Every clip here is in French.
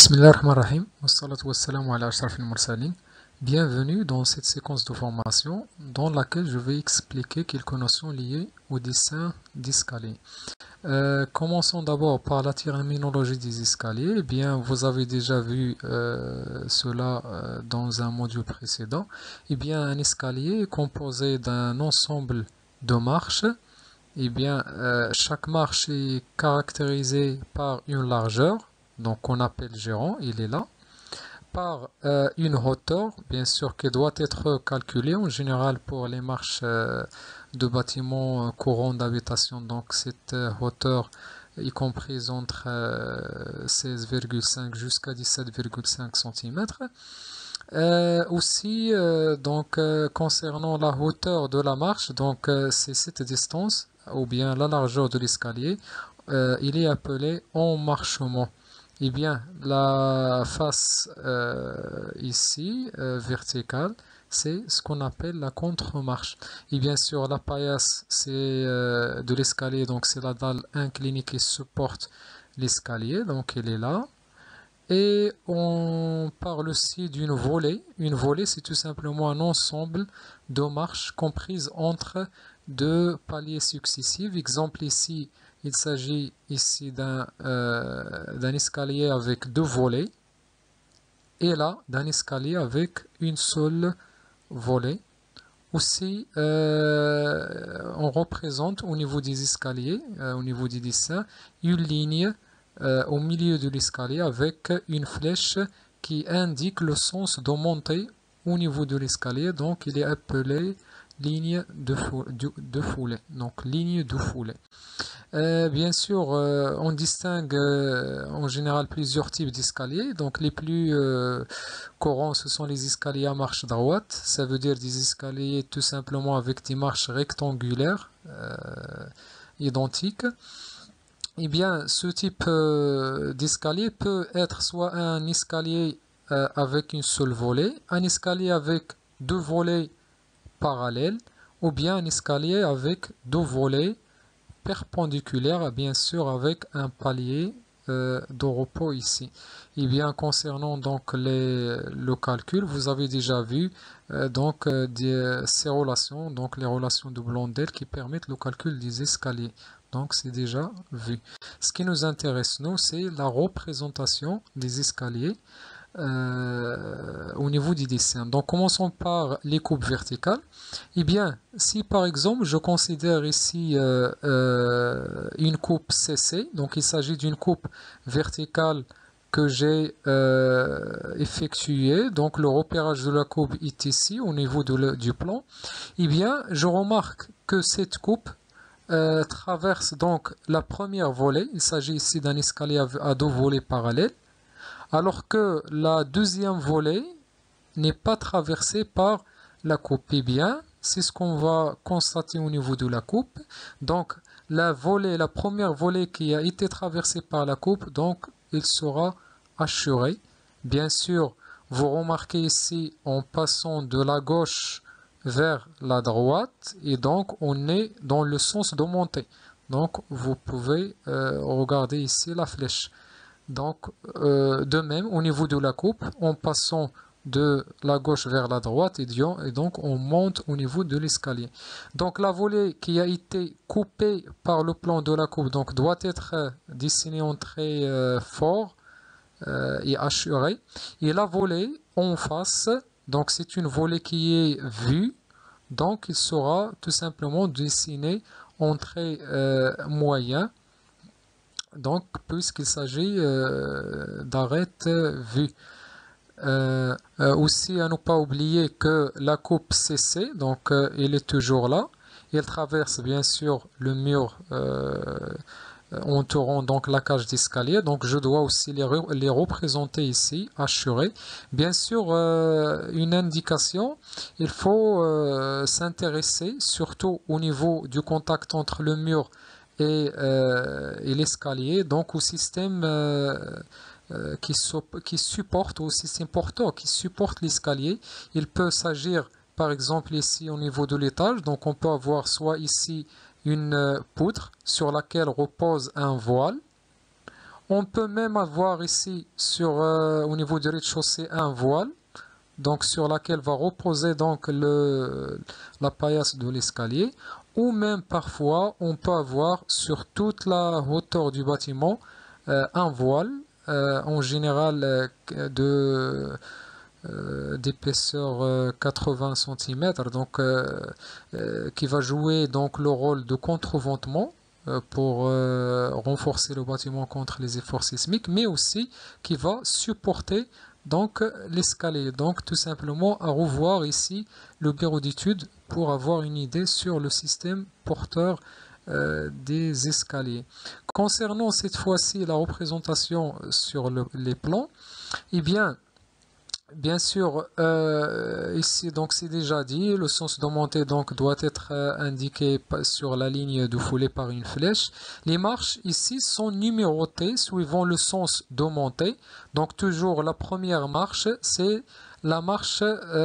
Bismillahirrahmanirrahim. Wassalatu wassalamu ala ashrafil mursalin. Bienvenue dans cette séquence de formation dans laquelle je vais expliquer quelques notions liées au dessin d'escalier. Commençons d'abord par la terminologie des escaliers. Eh bien, vous avez déjà vu cela dans un module précédent. Eh bien, un escalier est composé d'un ensemble de marches. Eh bien, chaque marche est caractérisée par une largeur, donc on appelle G-rang, il est là, par une hauteur, bien sûr, qui doit être calculée en général pour les marches de bâtiments courants d'habitation. Donc cette hauteur est comprise entre 16,5 jusqu'à 17,5 cm. Aussi, concernant la hauteur de la marche, donc c'est cette distance ou bien la largeur de l'escalier, il est appelé emmarchement. Eh bien, la face ici, verticale, c'est ce qu'on appelle la contre-marche. Et bien sûr, la paillasse, c'est de l'escalier, donc c'est la dalle inclinée qui supporte l'escalier, donc elle est là. Et on parle aussi d'une volée. Une volée, c'est tout simplement un ensemble de marches comprises entre deux paliers successifs. Exemple ici, il s'agit ici d'un escalier avec deux volets. Et là, d'un escalier avec une seule volée. Aussi, on représente au niveau des escaliers, au niveau des dessins, une ligne au milieu de l'escalier avec une flèche qui indique le sens de montée au niveau de l'escalier. Donc, il est appelé ligne de foulée. Donc, ligne de foulée. Bien sûr, on distingue en général plusieurs types d'escaliers. Donc, les plus courants, ce sont les escaliers à marche droite. Ça veut dire des escaliers tout simplement avec des marches rectangulaires identiques. Eh bien, ce type d'escalier peut être soit un escalier avec une seule volée, un escalier avec deux volets parallèles, ou bien un escalier avec deux volets perpendiculaires, bien sûr avec un palier de repos ici. Et bien, concernant donc le calcul, vous avez déjà vu ces relations, donc les relations de Blondel qui permettent le calcul des escaliers. Donc c'est déjà vu. Ce qui nous intéresse, nous, c'est la représentation des escaliers au niveau du dessin. Donc commençons par les coupes verticales. Eh bien, si par exemple je considère ici une coupe CC, donc il s'agit d'une coupe verticale que j'ai effectuée, donc le repérage de la coupe est ici au niveau du plan. Eh bien, je remarque que cette coupe traverse donc la première volée. Il s'agit ici d'un escalier à deux volets parallèles, alors que la deuxième volée n'est pas traversée par la coupe. Eh bien, c'est ce qu'on va constater au niveau de la coupe. Donc, la première volée qui a été traversée par la coupe, donc, il sera assuré. Bien sûr, vous remarquez ici, en passant de la gauche vers la droite, et donc, on est dans le sens de montée. Donc, vous pouvez regarder ici la flèche. Donc, de même, au niveau de la coupe, en passant de la gauche vers la droite, et donc on monte au niveau de l'escalier. Donc, la volée qui a été coupée par le plan de la coupe donc, doit être dessinée en trait fort et assurée. Et la volée en face, donc c'est une volée qui est vue, donc il sera tout simplement dessiné en trait moyen. Donc, puisqu'il s'agit d'arête vue. Aussi, à ne pas oublier que la coupe CC, donc elle est toujours là. Elle traverse bien sûr le mur entourant donc la cage d'escalier. Donc, je dois aussi les représenter ici, assurés. Bien sûr, une indication, il faut s'intéresser surtout au niveau du contact entre le mur et l'escalier, donc au système qui supporte, au système porteur qui supporte l'escalier. Il peut s'agir par exemple ici au niveau de l'étage, donc on peut avoir soit ici une poutre sur laquelle repose un voile, On peut même avoir ici au niveau du rez-de-chaussée un voile, donc sur laquelle va reposer donc la paillasse de l'escalier, ou même parfois on peut avoir sur toute la hauteur du bâtiment un voile, en général d'épaisseur 80 cm, donc qui va jouer donc le rôle de contreventement pour renforcer le bâtiment contre les efforts sismiques, mais aussi qui va supporter donc l'escalier. Donc tout simplement à revoir ici le bureau d'études pour avoir une idée sur le système porteur des escaliers. Concernant cette fois-ci la représentation sur les plans, eh bien sûr, ici donc c'est déjà dit, le sens de montée donc doit être indiqué sur la ligne de foulée par une flèche. Les marches ici sont numérotées suivant le sens de montée. Donc toujours la première marche, c'est la marche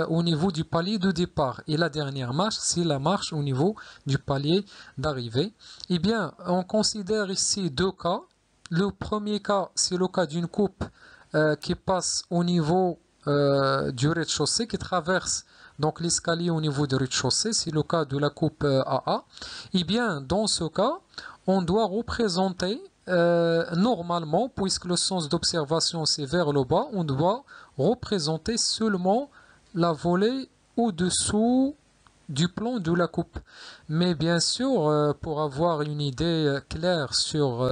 au niveau du palier de départ et la dernière marche, c'est la marche au niveau du palier d'arrivée. Eh bien, on considère ici deux cas. Le premier cas, c'est le cas d'une coupe qui passe au niveau du rez-de-chaussée, qui traverse donc l'escalier au niveau du rez-de-chaussée, c'est le cas de la coupe AA. Et bien dans ce cas, on doit représenter normalement, puisque le sens d'observation c'est vers le bas, on doit représenter seulement la volée au-dessous du plan de la coupe. Mais bien sûr, pour avoir une idée claire sur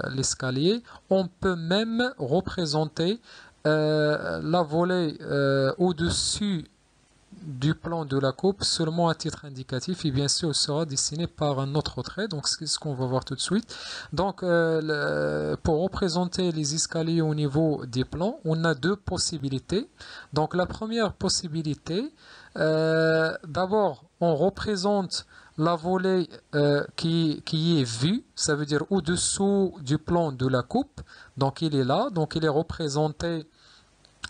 l'escalier, on peut même représenter la volée au-dessus du plan de la coupe seulement à titre indicatif et bien sûr sera dessiné par un autre trait, donc c'est ce qu'on va voir tout de suite. Donc pour représenter les escaliers au niveau des plans, on a deux possibilités. Donc la première possibilité, d'abord on représente la volée qui est vue, ça veut dire au-dessous du plan de la coupe, donc il est là, donc il est représenté.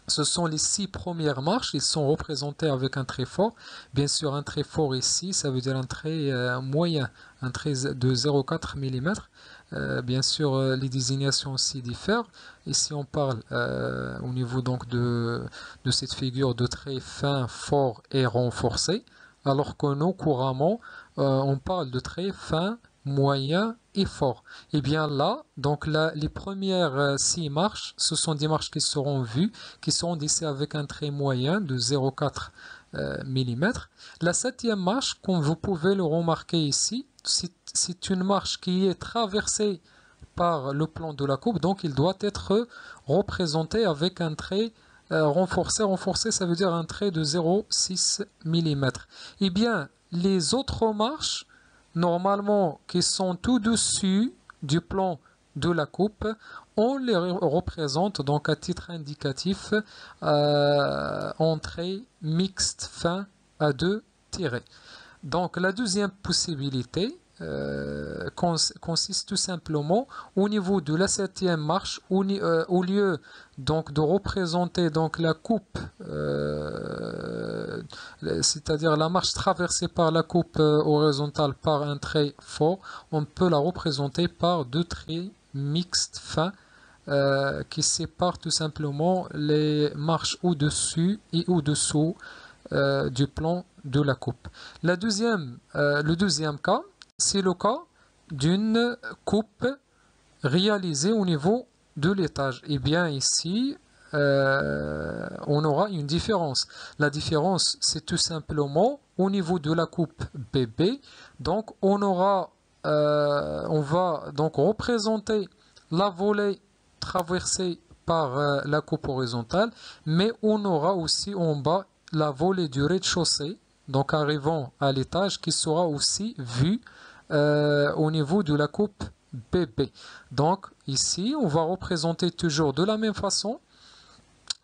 Ce sont les 6 premières marches, ils sont représentés avec un trait fort. Bien sûr, un trait fort ici, ça veut dire un trait moyen, un trait de 0,4 mm. Bien sûr, les désignations aussi diffèrent. Ici, on parle au niveau donc de cette figure de trait fin, fort et renforcé, alors que nous, couramment, on parle de trait fin, moyen et fort. Et bien là, donc là, les premières 6 marches, ce sont des marches qui seront vues, qui seront dessinées avec un trait moyen de 0,4 mm. La septième marche, comme vous pouvez le remarquer ici, c'est une marche qui est traversée par le plan de la coupe, donc il doit être représenté avec un trait renforcé. Renforcé, ça veut dire un trait de 0,6 mm. Et bien, les autres marches, normalement, qui sont au-dessus du plan de la coupe, on les représente donc à titre indicatif en trait mixte fin à deux tirés. Donc la deuxième possibilité consiste tout simplement au niveau de la septième marche, au lieu donc de représenter donc la coupe, c'est-à-dire la marche traversée par la coupe horizontale par un trait fort, on peut la représenter par deux traits mixtes fins qui séparent tout simplement les marches au-dessus et au-dessous du plan de la coupe. Le deuxième cas, c'est le cas d'une coupe réalisée au niveau de l'étage. Et bien ici, on aura une différence. La différence, c'est tout simplement au niveau de la coupe BB. Donc on va donc représenter la volée traversée par la coupe horizontale, mais on aura aussi en bas la volée du rez-de-chaussée, donc arrivant à l'étage, qui sera aussi vue au niveau de la coupe BB. Donc ici, on va représenter toujours de la même façon.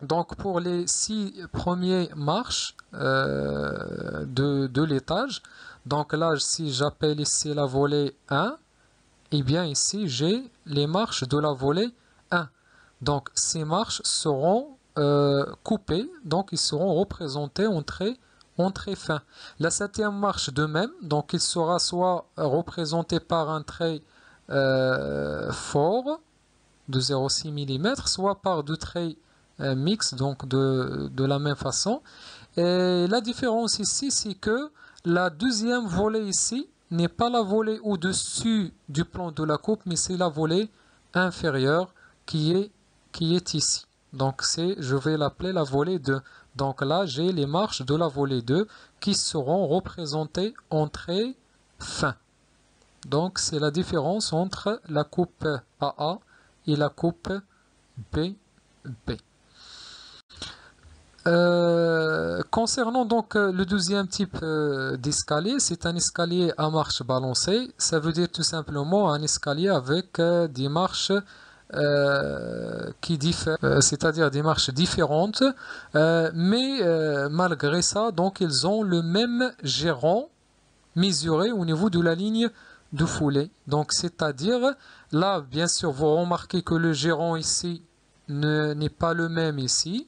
Donc pour les 6 premières marches de l'étage, donc là si j'appelle ici la volée 1, et bien ici j'ai les marches de la volée 1. Donc ces marches seront coupées, donc ils seront représentés en trait fin. La septième marche de même, donc il sera soit représenté par un trait fort, de 0,6 mm, soit par deux traits mixtes, donc de la même façon. Et la différence ici, c'est que la deuxième volée ici n'est pas la volée au-dessus du plan de la coupe, mais c'est la volée inférieure qui est ici. Donc je vais l'appeler la volée 2. Donc là, j'ai les marches de la volée 2 qui seront représentées en traits fins. Donc c'est la différence entre la coupe AA et la coupe BB. Concernant donc le deuxième type d'escalier, c'est un escalier à marche balancée. Ça veut dire tout simplement un escalier avec des marches qui diffèrent, c'est-à-dire des marches différentes, mais malgré ça, donc ils ont le même gérant mesuré au niveau de la ligne de foulée. Donc c'est-à-dire là, bien sûr, vous remarquez que le gérant ici n'est pas le même ici.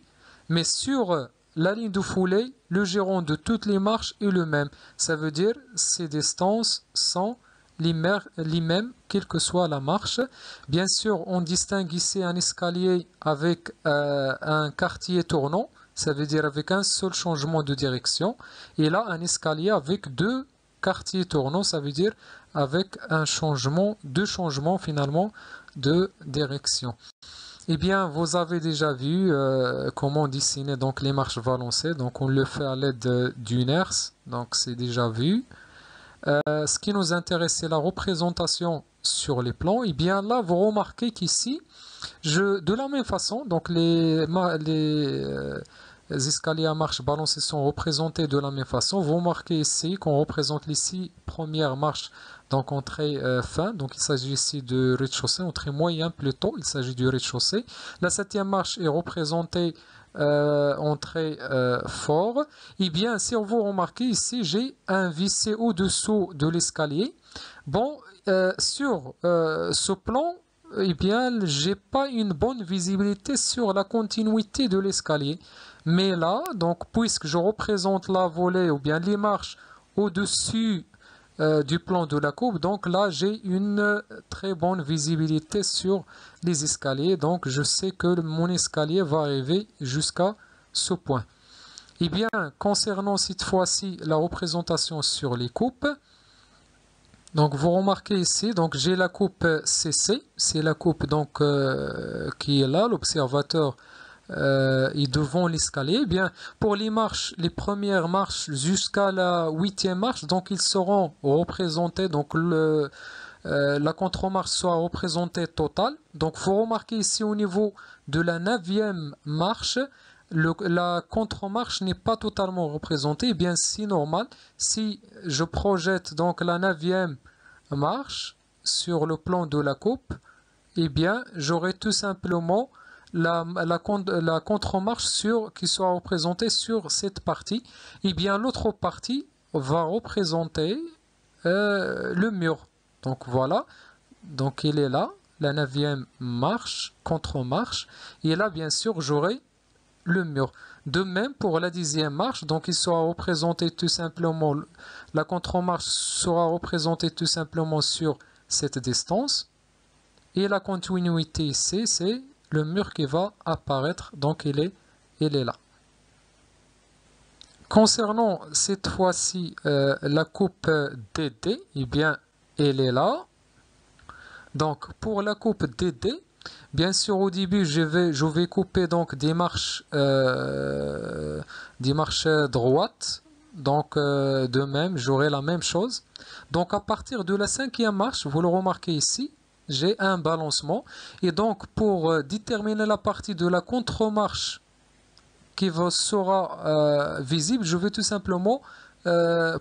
Mais sur la ligne de foulée, le gérant de toutes les marches est le même. Ça veut dire que ces distances sont les mêmes, quelle que soit la marche. Bien sûr, on distingue ici un escalier avec un quartier tournant. Ça veut dire avec un seul changement de direction. Et là, un escalier avec deux quartiers tournants. Ça veut dire avec deux changements finalement de direction. Eh bien, vous avez déjà vu comment dessiner donc les marches balancées. Donc, on le fait à l'aide d'une herse. Donc, c'est déjà vu. Ce qui nous intéresse, c'est la représentation sur les plans. Eh bien, là, vous remarquez qu'ici, de la même façon, donc les escaliers à marche balancée sont représentés de la même façon. Vous remarquez ici qu'on représente les 6 premières marches donc en trait fin. Donc il s'agit ici de rez-de-chaussée, en trait moyen plutôt, il s'agit du rez-de-chaussée. La 7e marche est représentée en trait fort. Et bien, si vous remarquez ici, j'ai un vissé au-dessous de l'escalier. Bon, sur ce plan, eh bien, j'ai pas une bonne visibilité sur la continuité de l'escalier. Mais là, donc, puisque je représente la volée ou bien les marches au-dessus du plan de la coupe, donc là, j'ai une très bonne visibilité sur les escaliers. Donc, je sais que mon escalier va arriver jusqu'à ce point. Eh bien, concernant cette fois-ci la représentation sur les coupes, donc vous remarquez ici, donc j'ai la coupe CC, c'est la coupe donc qui est là, l'observateur est devant l'escalier. Eh bien, pour les marches, les premières marches jusqu'à la 8e marche, donc ils seront représentés, donc la contre-marche sera représentée totale. Donc vous remarquez ici au niveau de la 9e marche, la contre-marche n'est pas totalement représentée. Eh bien, c'est normal. Si je projette donc la 9e marche sur le plan de la coupe, eh bien, j'aurai tout simplement la contre-marche qui sera représentée sur cette partie. Eh bien, l'autre partie va représenter le mur. Donc voilà, donc il est là, la 9e marche, contre-marche, et là, bien sûr, j'aurai le mur. De même pour la 10e marche, donc il sera représenté tout simplement, la contre-marche sera représentée tout simplement sur cette distance. Et la continuité ici, c'est le mur qui va apparaître, donc il est là. Concernant cette fois-ci la coupe DD, eh bien elle est là. Donc pour la coupe DD, bien sûr, au début, je vais couper donc des marches droites. Donc, de même, j'aurai la même chose. Donc, à partir de la 5e marche, vous le remarquez ici, j'ai un balancement. Et donc, pour déterminer la partie de la contre-marche qui sera visible, je vais tout simplement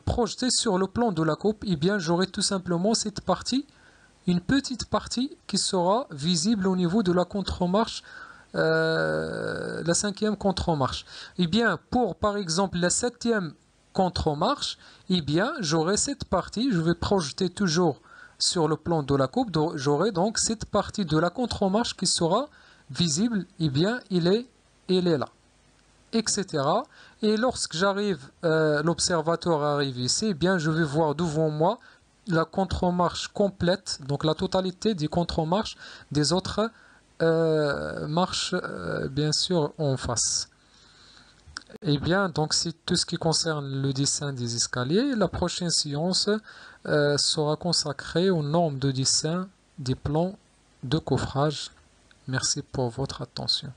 projeter sur le plan de la coupe. Et bien, j'aurai tout simplement cette partie, une petite partie qui sera visible au niveau de la contre-marche, la 5e contre-marche. Et bien, pour par exemple la 7e contre-marche, et bien, j'aurai cette partie, je vais projeter toujours sur le plan de la coupe, j'aurai donc cette partie de la contre-marche qui sera visible, et bien, il est là, etc. Et lorsque l'observateur arrive ici, eh bien, je vais voir devant moi la contre-marche complète, donc la totalité des contre-marches des autres marche bien sûr en face. Eh bien, donc c'est tout ce qui concerne le dessin des escaliers. La prochaine séance sera consacrée aux normes de dessin des plans de coffrage. Merci pour votre attention.